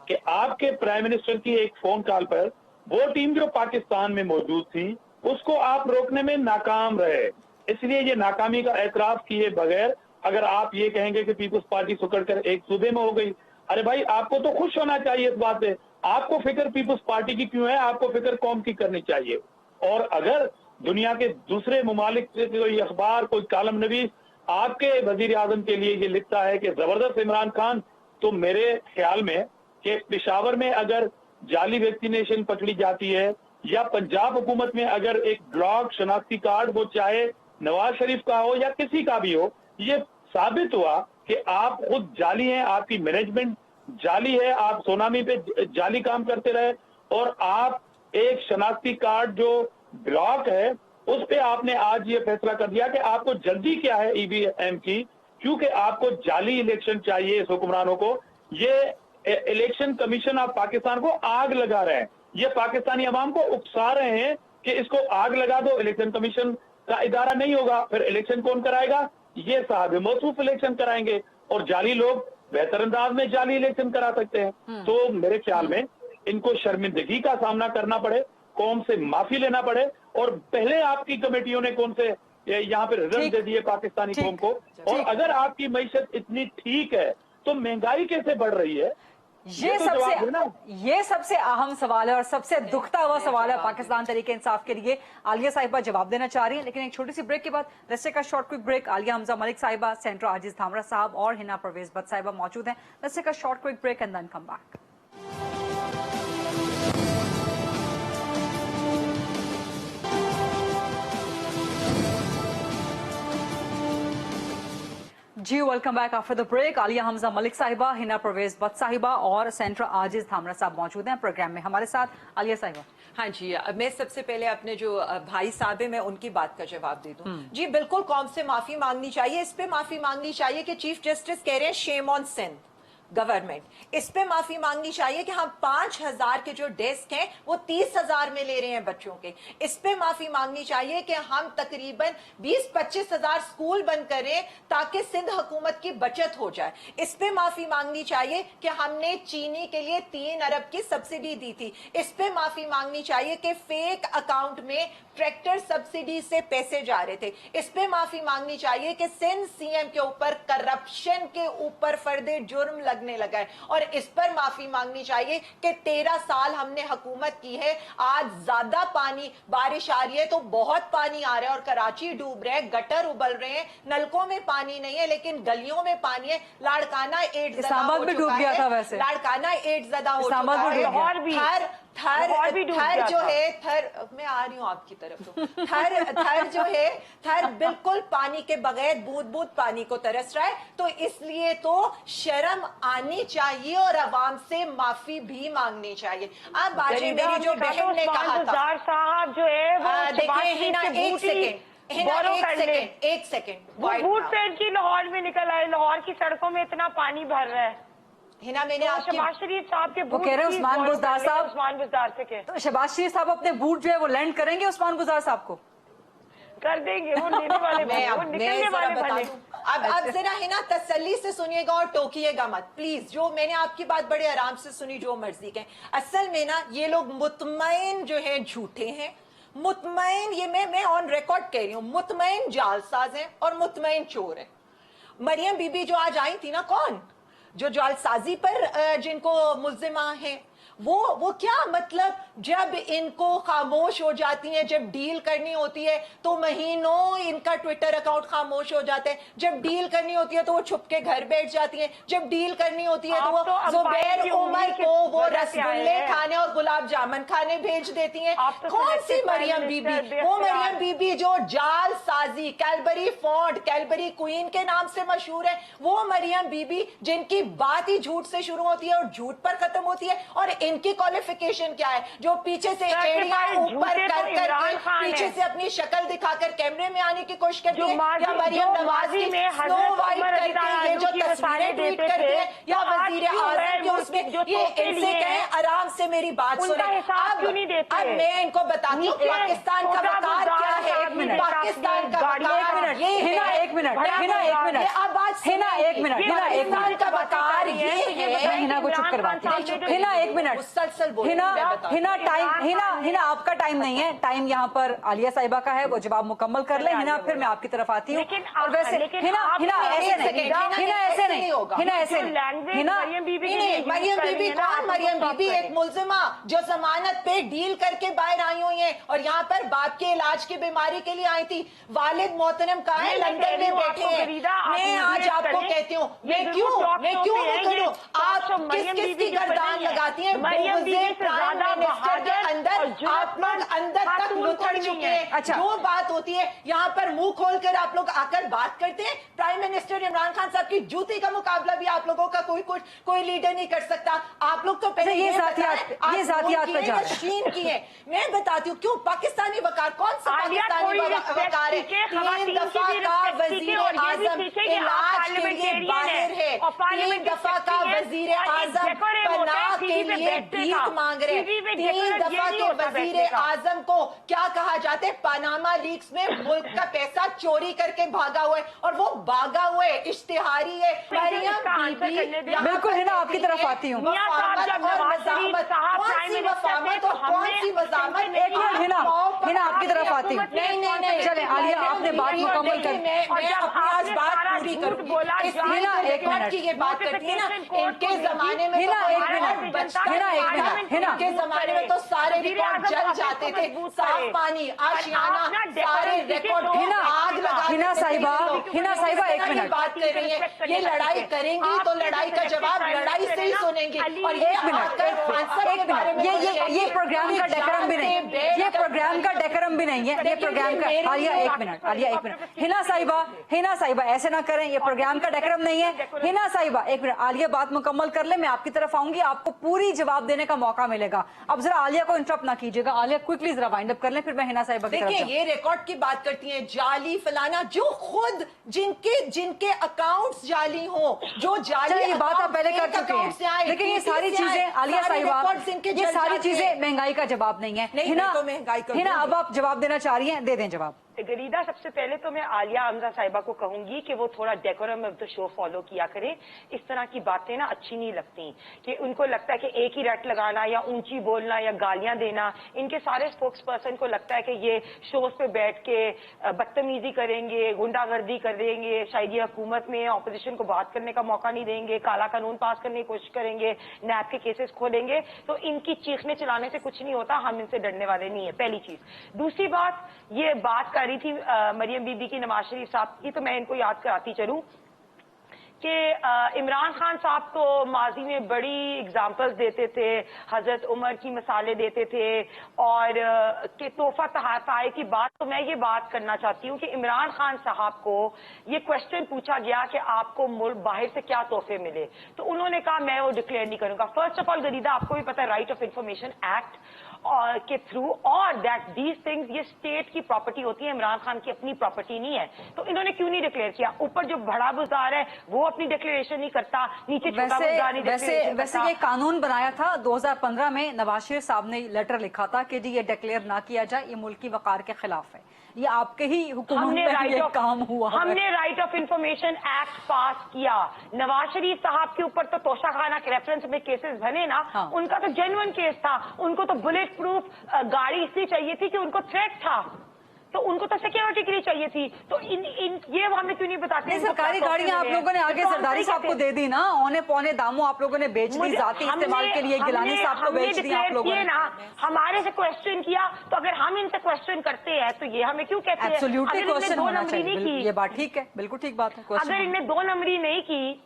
कि आपके प्राइम मिनिस्टर की एक फोन कॉल पर वो टीम जो पाकिस्तान में मौजूद थी उसको आप रोकने में नाकाम रहे। इसलिए ये नाकामी का एतराफ किए बगैर अगर आप ये कहेंगे कि पीपल्स पार्टी सुकड़ कर एक सूबे में हो गई, अरे भाई आपको तो खुश होना चाहिए इस बात से। आपको फिक्र पीपल्स पार्टी की क्यों है, आपको फिक्र कौम की करनी चाहिए। और अगर दुनिया के दूसरे ममालिक से कोई अखबार, कोई कालम नवीस आपके वजीर आजम के लिए ये लिखता है कि जबरदस्त इमरान खान, तो मेरे ख्याल में कि पेशावर में अगर जाली वैक्सीनेशन पकड़ी जाती है या पंजाब हुकूमत में अगर एक ब्लॉक शनाख्ती कार्ड, वो चाहे नवाज शरीफ का हो या किसी का भी हो, ये साबित हुआ कि आप खुद जाली हैं, आपकी मैनेजमेंट जाली है, आप सोनामी पे जाली काम करते रहे, और आप एक शनाख्ती कार्ड जो ब्लॉक है उस पे आपने आज ये फैसला कर दिया कि आपको जल्दी क्या है ईवीएम की, क्योंकि आपको जाली इलेक्शन चाहिए इस हुक्मरानों को। ये इलेक्शन कमीशन ऑफ पाकिस्तान को आग लगा रहे हैं, ये पाकिस्तानी अवाम को उकसा रहे हैं कि इसको आग लगा दो, इलेक्शन कमीशन का इदारा नहीं होगा, फिर इलेक्शन कौन कराएगा, ये साहब मौसूफ इलेक्शन कराएंगे, और जाली लोग बेहतर अंदाज में जाली इलेक्शन करा सकते हैं। तो मेरे ख्याल में इनको शर्मिंदगी का सामना करना पड़े, कौम से माफी लेना पड़े, और पहले आपकी कमेटियों ने कौन से यहाँ पे रिजल्ट दे दिए पाकिस्तानी कौम को। और अगर आपकी मईशत इतनी ठीक है तो महंगाई कैसे बढ़ रही है, ये सबसे अहम सवाल है और सबसे दुखता हुआ सवाल है पाकिस्तान तरीके इंसाफ के लिए। आलिया साहिबा जवाब देना चाह रही हैं, लेकिन एक छोटी सी ब्रेक के बाद let's take a short quick break. Aliya Hamza Malik साहिबा, सेंटर आजिज धामरा साहब और हिना परवेज भट्ट साहिबा मौजूद हैं। Let's take a short quick break and then come back. जी welcome back after the break. Aliya Hamza Malik साहिबा, हिना परवेज भट्ट साहिबा और सेंटर आजिज धामरा साहब मौजूद हैं प्रोग्राम में हमारे साथ। आलिया साहिबा। हाँ जी, मैं सबसे पहले अपने जो भाई साहब है मैं उनकी बात का जवाब दे दूं। जी बिल्कुल, कौम से माफी मांगनी चाहिए, इस पे माफी मांगनी चाहिए कि चीफ जस्टिस कह रहे हैं शेम ऑन सिंध गवर्नमेंट, इस पे माफी मांगनी चाहिए कि हम 5000 के जो डेस्क हैं वो 30,000 में ले रहे हैं बच्चों के। इस पे माफी मांगनी चाहिए कि हम तकरीबन 20-25 हजार स्कूल बंद करें ताकि सिंध हुकूमत की बचत हो जाए। इस पे माफी मांगनी चाहिए कि हमने चीनी के लिए 3 अरब की सब्सिडी दी थी। इस पे माफी मांगनी चाहिए कि फेक अकाउंट में ट्रैक्टर सब्सिडी से पैसे जा रहे थे। इस पे माफी मांगनी चाहिए कि सिंध सीएम के ऊपर करप्शन के ऊपर फर्दे जुर्म लगने लगा है और इस पर माफी मांगनी चाहिए कि 13 साल हमने हुकूमत की है, आज ज्यादा पानी बारिश आ रही है तो बहुत पानी आ रहा है और कराची डूब रहे हैं, गटर उबल रहे हैं, नलकों में पानी नहीं है लेकिन गलियों में पानी है। लाड़काना एड्स इस्लामाबाद में डूब गया था वैसे, लाड़काना एड्स ज़्यादा हो चुका है। लाहौर भी थर जो है, थर मैं आ रही हूँ आपकी तरफ, तो थर जो है, थर बिल्कुल पानी के बगैर बूंद बूंद पानी को तरस रहा है। तो इसलिए तो शर्म आनी चाहिए और अवाम से माफी भी मांगनी चाहिए। आप बाजी मेरी जो बहन ने कहा था साहब जो है वो देखिए हिना, एक सेकेंड वो बूट पहन की लाहौर में निकल आए, लाहौर की सड़कों में इतना पानी भर रहा है। हिना मैंने आपकी शहबाज शरीफ साहब के वो कह रहे हैं उस्मान बुज़दार साहब, उस्मान बुज़दार से कह तो शहबाज शरीफ साहब अपने बूट जो है वो लैंड करेंगे उस्मान बुज़दार साहब को कर देंगे, वो लेने वाले बने, वो निकलने वाले बने। अब जरा है ना तसल्ली से सुनिएगा और टोकिएगा मत प्लीज। जो मैंने आपकी बात बड़े आराम से सुनी, जो मर्जी कहें, असल में ना ये लोग मुतमईन जो है झूठे हैं, मुतमईन, ये मैं ऑन रिकॉर्ड कह रही हूँ, मुतमईन जालसाज हैं और मुतमईन चोर है। मरियम बीबी जो आज आई थी ना, कौन जो जालसाजी पर जिनको मुल्जिमा है, वो क्या मतलब, जब इनको खामोश हो जाती हैं, जब डील करनी होती है तो महीनों इनका ट्विटर अकाउंट खामोश हो जाते हैं, जब डील करनी होती है तो वो छुप के घर बैठ जाती हैं, जब डील करनी होती है तो वो जुबैर उमर को वो रसगुल्ले खाने और गुलाब जामुन खाने भेज देती हैं। कौन सी मरियम बीबी? वो मरियम बीबी जो जालसाजी, कैलबरी फॉन्ट, कैलबरी क्वीन के नाम से मशहूर है, वो मरियम बीबी जिनकी बात ही झूठ से शुरू होती है और झूठ पर खत्म होती है। और इनकी क्वालिफिकेशन क्या है, जो पीछे से एड़ियां ऊपर कर करके पीछे से अपनी शक्ल दिखाकर कैमरे में आने की कोशिश करती है, या मरियम नवाजी में स्नो वाइट करके ये जो तस्वीरें ट्वीट करती है, या वजीर आजम के उसमें, ये इनसे कहें आराम से मेरी बात सुने। अब मैं इनको बताती हूँ पाकिस्तान का वकार क्या है, पाकिस्तान का वकार ये है। एक मिनट अब बात हिना, एक मिनट, पाकिस्तान का वकार ये है। हिना को चुप करवाती हूँ। हिना एक मिनट, हिना आपका टाइम नहीं है, टाइम यहाँ पर आलिया साहिबा का है, वो जवाब मुकम्मल कर ले। हिना फिर मैं आपकी तरफ आती हूँ। और वैसे हिना ऐसे नहीं, मरियम बीबी कौन? मरियम बीबी एक मुल्जिमा जो जमानत पे डील करके बाहर आई हुई है और यहाँ पर बाप के इलाज की बीमारी के लिए आई थी। वालिद मोहतरम कहाँ है? लंदन में बैठे हैं। मैं आज आपको कहती हूँ, मैं क्यों करूँ? आप किस की गर्दान लगाती हैं? प्राइम मिनिस्टर के अंदर आप लोग अंदर तक उतर चुके हैं। अच्छा, जो बात होती है यहाँ पर मुंह खोलकर आप लोग आकर बात करते हैं। प्राइम मिनिस्टर इमरान खान साहब की जूती का मुकाबला भी आप लोगों का कोई लीडर नहीं कर सकता। आप लोग तो पहले ये जातियात पे जा शीन की है। मैं बताती हूँ क्यों। पाकिस्तानी वकार कौन सा पाकिस्तानी वकार है? 3 दफा का वजीर आजम इलाज के लिए बाहर है, 3 दफा का वजीर आजम पनाह के लिए भीख मांग रहे हैं। 3 दफा के वजीर आजम को क्या कहा जाता है? पनामा लीक्स में मुल्क का पैसा चोरी करके भागा हुआ है और वो भागा हुआ है, इश्तिहारी है। मरियम बीबी बिल्कुल हिना आपकी तरफ आती हूँ। कौन सी वफामत और कौन सी वजामत? हिना आपकी तरफ आती हूँ। नहीं चले आलिया, आपने बात मुकम्मल कर, मैं अपनी आज बात पूरी करूंगी। हिना एक मिनट की ये बात करती है ना, इनके जमाने में हिना एक मिनट, इनके जमाने में तो सारे रिकॉर्ड जल जाते थे, साफ पानी, आशियाना, सारे रिकॉर्ड आग लगा। हिना साहिबा एक मिनट, बात कर रही है। ये लड़ाई करेंगी तो लड़ाई का जवाब लड़ाई से ही सुनेंगी। और एक मिनट, ये प्रोग्राम का डेकोरम भी नहीं, ये प्रोग्राम का डेकोरम भी नहीं है, ये प्रोग्राम का। आलिया एक मिनट, हिना साहिबा ऐसे ना करें, ये प्रोग्राम का डेकोरम नहीं है। हिना साहिबा एक मिनट, आलिया बात मुकम्मल कर ले, मैं आपकी तरफ आऊंगी, आपको पूरी जवाब देने का मौका मिलेगा। अब जरा आलिया को इंटरप्ट ना कीजिएगा। आलिया क्विकली जरा वाइंड अप कर लें, फिर मैं हिना साहिबा की तरफ देखिए ये रिकॉर्ड की बात करती हैं, जाली फलाना, जो खुद जिनके अकाउंट्स जाली हो, जो जाली, ये बात आप पहले कर चुके हैं। लेकिन ये सारी चीजें आलिया साहिबा, ये सारी चीजें महंगाई का जवाब नहीं है। हिना अब आप जवाब देना चाह रही हैं, दे दें जवाब। गरीदा, सबसे पहले तो मैं आलिया हमजा साहिबा को कहूंगी कि वो थोड़ा decorum of the show follow किया करें। इस तरह की बातें ना अच्छी नहीं लगती कि उनको लगता है कि एक ही रट लगाना या ऊंची बोलना या गालियां देना। इनके सारे स्पोक्स पर्सन को लगता है कि ये शोज पे बैठ के बदतमीजी करेंगे, गुंडागर्दी करेंगे, शायद ये हुकूमत में ऑपोजिशन को बात करने का मौका नहीं देंगे, काला कानून पास करने की कोशिश करेंगे, नैब के केसेस खोलेंगे। तो इनकी चीखने चलाने से कुछ नहीं होता, हम इनसे डरने वाले नहीं है, पहली चीज। दूसरी बात, ये बात कर रही थी मरियम बीबी की, नवाज शरीफ साहब की, तो मैं इनको याद कराती चलूं कि इमरान खान साहब तो माजी में बड़ी एग्जाम्पल्स देते थे, हजरत उमर की मिसालें देते थे और कि तोहफा तहफ़ाए की बात। तो मैं ये बात करना चाहती हूँ कि इमरान खान साहब को ये क्वेश्चन पूछा गया कि आपको मुल्क बाहर से क्या तोहफे मिले, तो उन्होंने कहा मैं वो डिक्लेयर नहीं करूंगा। फर्स्ट ऑफ ऑल गरीदा, आपको भी पता है राइट ऑफ इंफॉर्मेशन एक्ट के थ्रू, और दैट दीज थिंग्स ये स्टेट की प्रॉपर्टी होती है, इमरान खान की अपनी प्रॉपर्टी नहीं है। तो इन्होंने क्यों नहीं डिक्लेयर किया? ऊपर जो बड़ा बुजदार है वो अपनी डिक्लेरेशन नहीं करता, नीचे छोटा बुजदार नहीं डिक्लेरेशन करता। वैसे ये कानून बनाया था 2015 में, नवाज शरीफ साहब ने लेटर लिखा था कि जी ये डिक्लेयर ना किया जाए, ये मुल्क की वकार के खिलाफ है। ये आपके ही हुकूमत में ये काम हुआ। हमने राइट ऑफ इंफॉर्मेशन एक्ट पास किया। नवाज शरीफ साहब के ऊपर तो तोशाखाना के रेफरेंस में केसेस बने ना, हाँ। उनका तो जेन्युइन केस था, उनको तो बुलेट प्रूफ गाड़ी इसलिए चाहिए थी कि उनको थ्रेट था, तो उनको तो सिक्योरिटी के लिए चाहिए थी। तो ये हमें क्यों नहीं बताते? नहीं, सरकारी गाड़ियां आप लोगों ने आगे सरदारी साहब को दे दी ना, औने पौने दामों आप लोगों ने बेच दी, जाती इस्तेमाल के लिए गिलानी साहब को बेच दी आप लोगों ने ना। हमारे से क्वेश्चन किया, तो अगर हम इनसे क्वेश्चन करते हैं तो ये हमें क्यों कहते हैं? एब्सोल्युटली क्वेश्चन होना चाहिए, ये बात ठीक है, बिल्कुल ठीक बात है। अगर इनने 2 नंबरी नहीं की,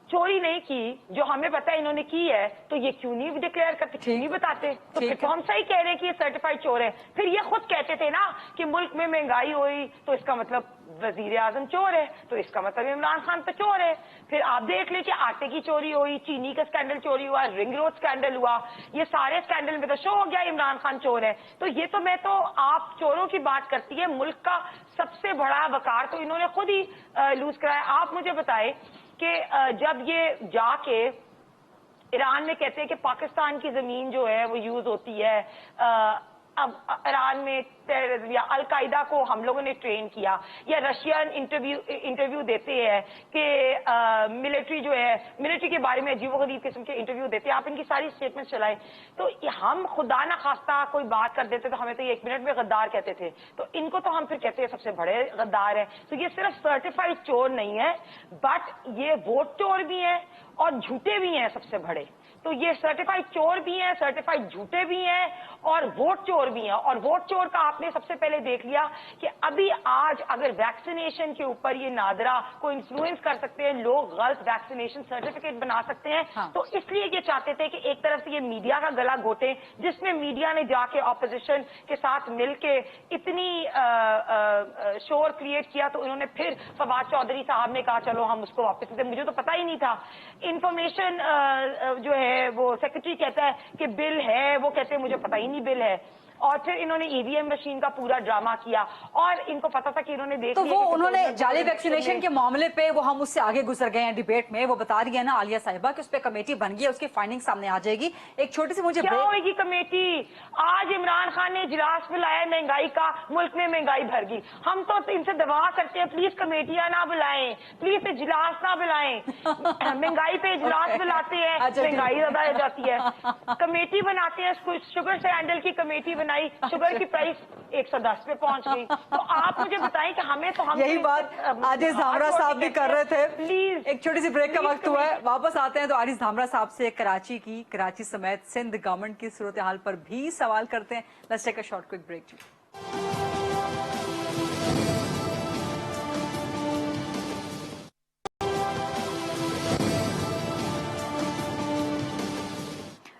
चोरी नहीं की, जो हमें पता है इन्होंने की है, तो ये क्यों नहीं डिक्लेयर करते, क्यों नहीं बताते? तो फिर तो हम सही कह रहे हैं कि ये सर्टिफाइड चोर है। फिर ये खुद कहते थे ना कि मुल्क में महंगाई हुई तो इसका मतलब वजीर आजम चोर है, तो इसका मतलब इमरान खान तो चोर है। फिर आप देख ले कि आटे की चोरी हुई, चीनी का स्कैंडल चोरी हुआ, रिंग रोड स्कैंडल हुआ, ये सारे स्कैंडल में तो शो हो गया इमरान खान चोर है। तो ये तो मैं तो आप चोरों की बात करती है, मुल्क का सबसे बड़ा वकार तो इन्होंने खुद ही लूज कराया। आप मुझे बताए कि जब ये जाके ईरान में कहते हैं कि पाकिस्तान की जमीन जो है वो यूज होती है, अब ईरान में टेररिज्म या अलकायदा को हम लोगों ने ट्रेन किया, या रशियन इंटरव्यू देते हैं कि मिलिट्री जो है, मिलिट्री के बारे में अजीबोगरीब किस्म के इंटरव्यू देते हैं, आप इनकी सारी स्टेटमेंट चलाएं। तो हम खुदा ना खास्ता कोई बात कर देते तो हमें तो ये 1 मिनट में गद्दार कहते थे, तो इनको तो हम फिर कहते हैं सबसे बड़े गद्दार है। तो ये सिर्फ सर्टिफाइड चोर नहीं है, बट ये वोट चोर भी है और झूठे भी हैं सबसे बड़े। तो ये सर्टिफाइड चोर भी हैं, सर्टिफाइड झूठे भी हैं और वोट चोर भी हैं। और वोट चोर का आपने सबसे पहले देख लिया कि अभी आज अगर वैक्सीनेशन के ऊपर ये नादरा को इन्फ्लुएंस कर सकते हैं, लोग गलत वैक्सीनेशन सर्टिफिकेट बना सकते हैं। हाँ। तो इसलिए ये चाहते थे कि एक तरफ से ये मीडिया का गला घोटे, जिसमें मीडिया ने जाके ऑपोजिशन के साथ मिलके इतनी शोर क्रिएट किया, तो उन्होंने फिर फवाद चौधरी साहब ने कहा चलो हम उसको वापस देते। मुझे तो पता ही नहीं था। इंफॉर्मेशन जो है वो सेक्रेटरी कहता है कि बिल है, वो कहते हैं मुझे पता ही नहीं बिल है। और फिर इन्होंने ईवीएम मशीन का पूरा ड्रामा किया और इनको पता था कि इन्होंने देख तो लिया वो कि उन्होंने पेट्रोल जाली में- वैक्सीनेशन के मामले पे वो हम उससे आगे गुजर गए हैं डिबेट में। वो बता रही है ना आलिया साहिबा कि उस पर कमेटी बन गई है, उसकी फाइंडिंग सामने आ जाएगी। एक छोटी सी मुझे क्या ब्रेक होगी कमेटी? आज इमरान खान ने इजलास बुलाया महंगाई का, मुल्क में महंगाई भर गई। हम तो इनसे दवा करते हैं प्लीज कमेटियां ना बुलाएं, प्लीज इजलास ना बुलाएं। महंगाई पे इजलास बुलाते हैं, अच्छा, ठीक। महंगाई ज्यादा हो जाती है। कमेटी बनाते हैं, शुगर स्कैंडल की कमेटी बनाई, शुगर की प्राइस 110 पे पहुंच गई। तो आप मुझे बताएं कि हमें तो हम यही बात आजिज धामरा साहब भी कर रहे थे। प्लीज एक छोटी सी ब्रेक का वक्त हुआ है, वापस आते हैं तो आजिज धामरा साहब से कराची समेत सिंध गवर्नमेंट की सूरत हाल पर भी सवाल करते हैं। Let's take a short quick break.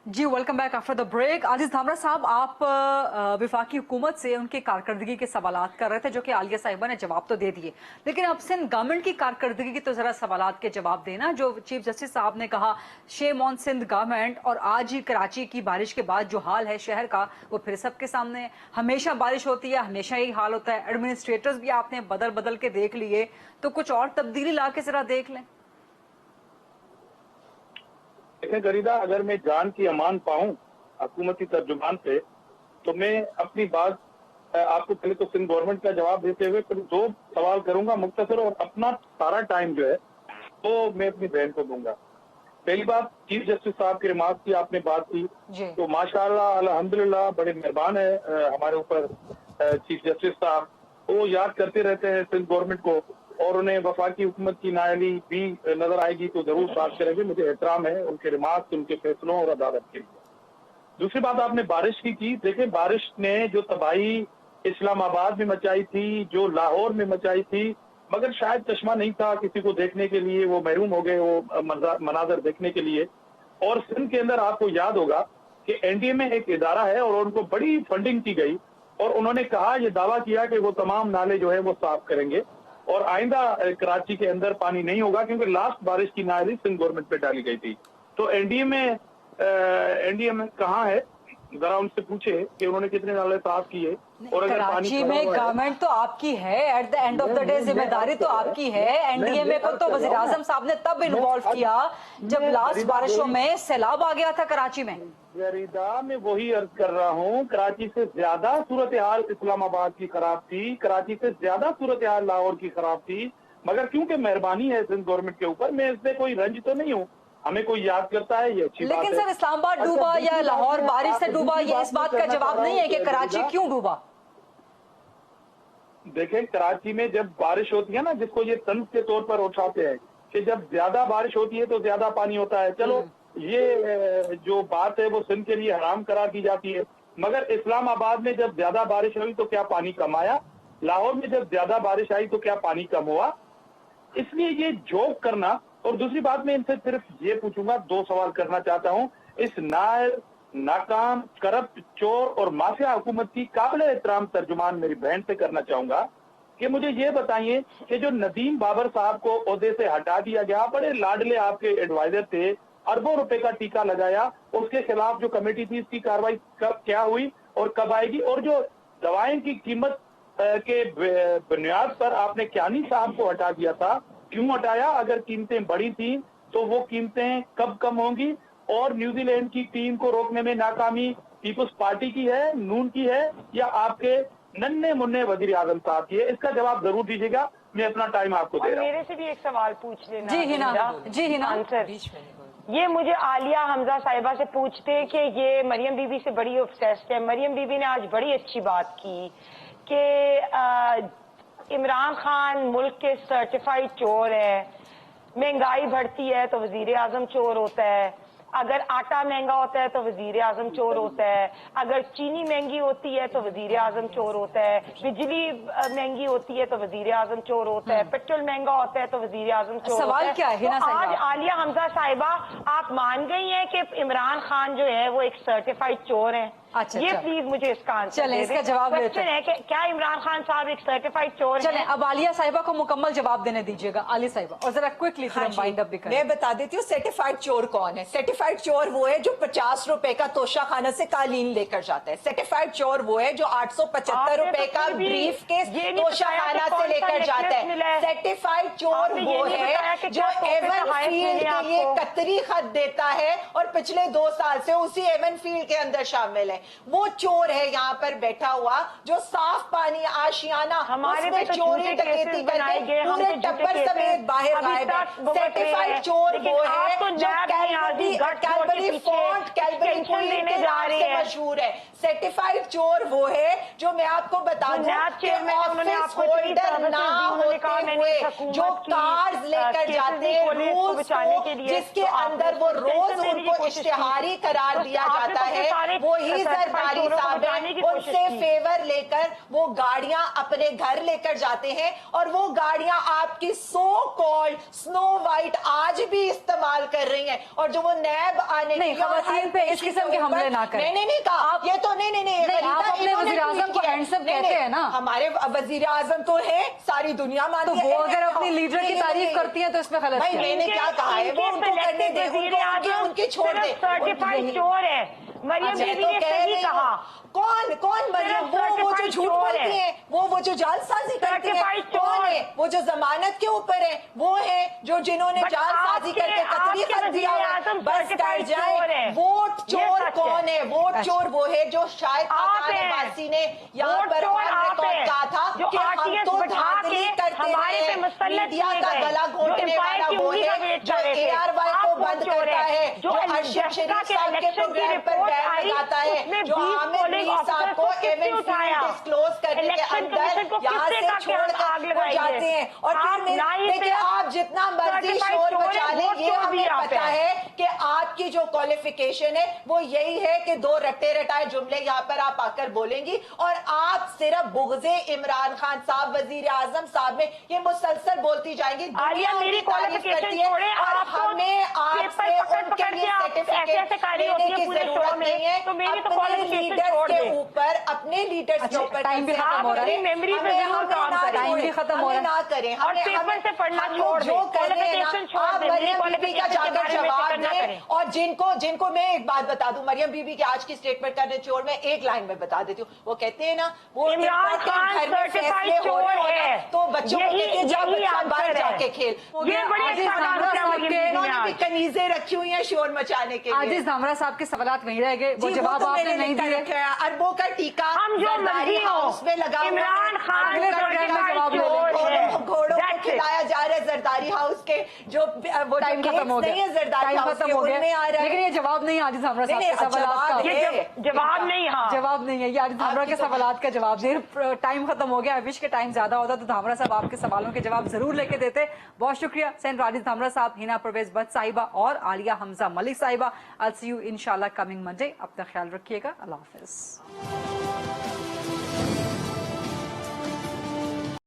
जी welcome back after the break. Ajiz Dhamra साहब, आप विफाकी हुकूमत से उनकी कारकर्दगी के सवालात कर रहे थे जो कि आलिया साहिबा ने जवाब तो दे दिए, लेकिन अब सिंध गवर्नमेंट की कारकर्दगी की तो जरा सवालात के जवाब देना। जो चीफ जस्टिस साहब ने कहा शेम ऑन सिंध गवर्नमेंट, और आज ही कराची की बारिश के बाद जो हाल है शहर का वो फिर सबके सामने है। हमेशा बारिश होती है, हमेशा यही हाल होता है। एडमिनिस्ट्रेटर्स भी आपने बदल बदल के देख लिए, तो कुछ और तब्दीली ला के जरा देख लें। देखें गरीदा, अगर मैं जान की अमान पाऊं हुकूमती तर्जुमान से, तो मैं अपनी बात आपको पहले तो सिंध गवर्नमेंट का जवाब देते हुए फिर 2 सवाल करूंगा मुख्तसर, और अपना सारा टाइम जो है वो मैं अपनी बहन को दूंगा। पहली बात, चीफ जस्टिस साहब के रिमार्क की आपने बात की, तो माशाअल्लाह अल्हम्दुलिल्लाह बड़े मेहरबान है हमारे ऊपर चीफ जस्टिस साहब। वो याद करते रहते हैं सिंध गवर्नमेंट को, और उन्हें वफाकी हुकूमत की नाअहली भी नजर आएगी तो जरूर बात करेंगे। मुझे एहतराम है उनके रिमार्क, उनके फैसलों और अदालत के लिए। दूसरी बात, आपने बारिश की देखें, बारिश ने जो तबाही इस्लामाबाद में मचाई थी, जो लाहौर में मचाई थी, मगर शायद चश्मा नहीं था किसी को देखने के लिए, वो महरूम हो गए वो मनाजर देखने के लिए। और सिंध के अंदर आपको याद होगा कि एनडीए में एक इदारा है और उनको बड़ी फंडिंग की गई, और उन्होंने कहा, ये दावा किया कि वो तमाम नाले जो है वो साफ करेंगे और आइंदा कराची के अंदर पानी नहीं होगा, क्योंकि लास्ट बारिश की नाअहली सिंध गवर्नमेंट पे डाली गई थी। तो एनडीए में कहाँ है, जरा उनसे पूछे कि उन्होंने कितने नाले साफ किए। और अगर कराची में गवर्नमेंट तो आपकी है, at the end of the day जिम्मेदारी तो आपकी है। एनडीएमए को तो वजीर आजम साहब ने तब इन्वॉल्व किया जब लास्ट बारिशों में सैलाब आ गया था कराची में। जरीदा में वही अर्ज कर रहा हूँ, कराची से ज्यादा सूरत हाल इस्लामाबाद की खराब थी, कराची से ज्यादा सूरत हाल लाहौर की खराब थी, मगर क्योंकि मेहरबानी है सिंध गवर्नमेंट के ऊपर, मैं इससे कोई रंज तो नहीं हूँ, हमें कोई याद करता है ये अच्छी बात है। लेकिन सर इस्लामाबाद डूबा या लाहौर बारिश से डूबा, ये इस बात का जवाब नहीं है कि कराची क्यों डूबा। देखें, कराची में जब बारिश होती है ना, जिसको ये तंज के तौर पर उठाते हैं कि जब ज्यादा बारिश होती है तो ज्यादा पानी होता है, चलो ये जो बात है वो सिंध के लिए हराम करार की जाती है, मगर इस्लामाबाद में जब ज्यादा बारिश हुई तो क्या पानी कम आया, लाहौर में जब ज्यादा बारिश आई तो क्या पानी कम हुआ। इसलिए ये जोक करना। और दूसरी बात, मैं इनसे सिर्फ ये पूछूंगा, 2 सवाल करना चाहता हूँ, इस नाकाम करप्ट चोर और माफिया हुकूमत की काबिल एहतराम तर्जुमान मेरी बहन से करना चाहूंगा कि मुझे ये बताइए कि जो नदीम बाबर साहब को ओहदे से हटा दिया गया, बड़े लाडले आपके एडवाइजर थे, अरबों रुपए का टीका लगाया, उसके खिलाफ जो कमेटी थी इसकी कार्रवाई कब क्या हुई और कब आएगी, और जो दवाएं की कीमत के बुनियाद पर आपने क्यानी साहब को हटा दिया था, क्यों हटाया, अगर कीमतें बढ़ी थी तो वो कीमतें कब कम होंगी, और न्यूजीलैंड की टीम को रोकने में नाकामी पीपुल्स पार्टी की है, नून की है, या आपके नन्हे मुन्ने वजीर आजम साहब की है, इसका जवाब जरूर दीजिएगा। मैं अपना टाइम आपको दे रहा हूं। मेरे से भी एक सवाल पूछ लेना। जी हिना आंसर ये मुझे आलिया हमजा साहिबा से पूछते कि ये मरियम बीबी से बड़ी ऑब्सेस्ड है। मरियम बीबी ने आज बड़ी अच्छी बात की कि इमरान खान मुल्क के सर्टिफाइड चोर है, महंगाई बढ़ती है तो वजीर आजम चोर होता है, अगर आटा महंगा होता है तो वजीर आजम चोर होता है, अगर चीनी महंगी होती है तो वजीर आजम चोर होता है, बिजली महंगी होती है तो वजीर आजम चोर होता है, पेट्रोल महंगा होता है तो वजीर आजम चोर होता है। सवाल क्या है तो आज आलिया हमजा साहिबा आप मान गई हैं कि इमरान खान जो है वो एक सर्टिफाइड चोर है? अच्छा, ये प्लीज मुझे इसका आंसर चलें, इसका जवाब लेते हैं। है कि क्या इमरान खान साहब एक सर्टिफाइड चोर चलें, है? अब आलिया साहिबा को मुकम्मल जवाब देने दीजिएगा। आलिया साहिबा, और जरा क्विकली फिर हम वाइंड अप भी करें। मैं बता देती हूँ सर्टिफाइड चोर कौन है। सर्टिफाइड चोर वो है जो 50 रुपए का तोशा खाना से कालीन लेकर जाता है। सर्टिफाइड चोर वो है जो 875 रुपए का ब्रीफ केस तोशा खाना से लेकर जाता है। सर्टिफाइड चोर वो है जो एवन फील्ड के लिए कतरी खत देता है और पिछले 2 साल से उसी एवन फील्ड के अंदर शामिल है। वो चोर है यहाँ पर बैठा हुआ जो साफ पानी आशियाना उसमें चोरी डकैती करके पूरे टब्बर समेत बाहर गायब है। सर्टिफाइड चोर वो है जो कैडबरी फॉन्ट कैडबरी से मशहूर है। सर्टिफाइड चोर वो है जो मैं आपको बता दूं कि ऑफिस होल्डर ना होते हुए जो कार्स लेकर जाते हैं रूल्स को, जिसके अंदर वो रोज उनको इश्तिहारी करार दिया जाता है, वो ही सरदारी साहब है। उनसे फेवर लेकर वो गाड़ियां अपने घर लेकर जाते हैं और वो गाड़ियां आपकी सो कॉल्ड स्नो वाइट आज भी इस्तेमाल कर रही हैं। और जो वो नैब आने नहीं, खवातीन पे इस किस्म के हमले ना करें। नहीं कहा आप ये तो नहीं आप अपने वज़ीर आज़म को हैंडसम कहते हैं ना। हमारे वज़ीर आज़म तो है, सारी दुनिया मानती तो वो अगर अपनी लीडर की तारीफ करती है तो इसमें गलत भाई क्या है? मैंने क्या कहा है, वो उनको करने दे, उनके छोड़ दे। सर्टिफाइड चोर है। मरियम बीबी ने सही कहा। कौन मरियम? वो जो झूठ बोलती है, वो जो जालसाजी करती है, कौन है? वो जो जमानत के ऊपर है, वो है जो जिन्होंने जालसाजी करके कतरी खत दिया है। बस कर जाए। वोट चोर कौन है? वोट चोर वो है जो शायद वासी ने यहाँ पर रिकॉर्ड कहा था कि हम तो धांधली करते हैं, मीडिया का गला घोटने वाला वो है जो ARY को बंद करता है, जो अरशद शरीफ साहब के प्रोग्राम पर बैन लगाता है, जो आमिर मीर साहब को इवेंट डिस्क्लोज करने के अंदर यहाँ से छोड़कर वो जाते हैं। और फिर देखिए, आप जितना मर्जी शोर मचा लें, ये हमें पता है कि आपकी जो क्वालिफिकेशन है वो यही है कि दो रटे रटाए जुमले यहाँ पर आप आकर बोलेंगी और आप सिर्फ बुग़्ज़े इमरान खान साहब, वजीर आजम साहब में ये मुसलसल बोलती जाएंगी। आलिया मेरी क्वालिफिकेशन छोड़े, और हमें आपसे उनके लिए सर्टिफिकेट लेने की जरूरत नहीं है। तो मेरी तो अपने लीडर्स के ऊपर, अपने लीडर्स के ऊपर टाइम भी खत्म हो रहा है, मेमोरी से जरूर काम करें, टाइम भी खत्म हो रहा है, ना करें। और पेपर से पढ़ना छोड़ जो कर रहे हैं ना, आप मरियम बीबी का जाकर जवाब दें। और जिनको मैं एक बात बता दूं, मरियम बीबी की आज की स्टेटमेंट करने छोड़ मैं एक लाइन में बता देती हूँ। वो कहते हैं ना, वो इमरान खान घर में फैसले हो रहे हैं तो बच्चों को कहते हैं जा बच्चा बाहर जाके खेल। ये बड़ी उन्होंने भी कनीजें रखी हुई हैं शोर मचाने के लिए। आजिज धामरा साहब के सवालात वहीं रह गए, वो जवाब आपने नहीं दिए। अरबों का टीका हम जो जरदारी हाउस में लगा, इमरान खान अगले प्रोग्राम में जवाब ले लेंगे। घोड़ों को खिलाया जा रहा है जरदारी हाउस के, जो वो टाइम खत्म हो गया, जरदारी टाइम हाउस खत्म हो गया, आ रहा है। लेकिन ये जवाब नहीं आजिज धामरा साहब के सवालात का, जवाब नहीं। हाँ, जवाब नहीं है ये आजिज धामरा के सवालात का जवाब नहीं। टाइम खत्म हो गया, विश के टाइम ज्यादा होता तो धामरा साहब आपके सवालों के जवाब जरूर लेके देते। बहुत शुक्रिया सेंट आजिज धामरा साहब, हिना परवेज भट्ट साहिबा और आलिया हमजा मलिक साहिबा। I'll see you इंशाल्लाह कमिंग मंडे। अपना ख्याल रखिएगा। अल्लाह हाफिज।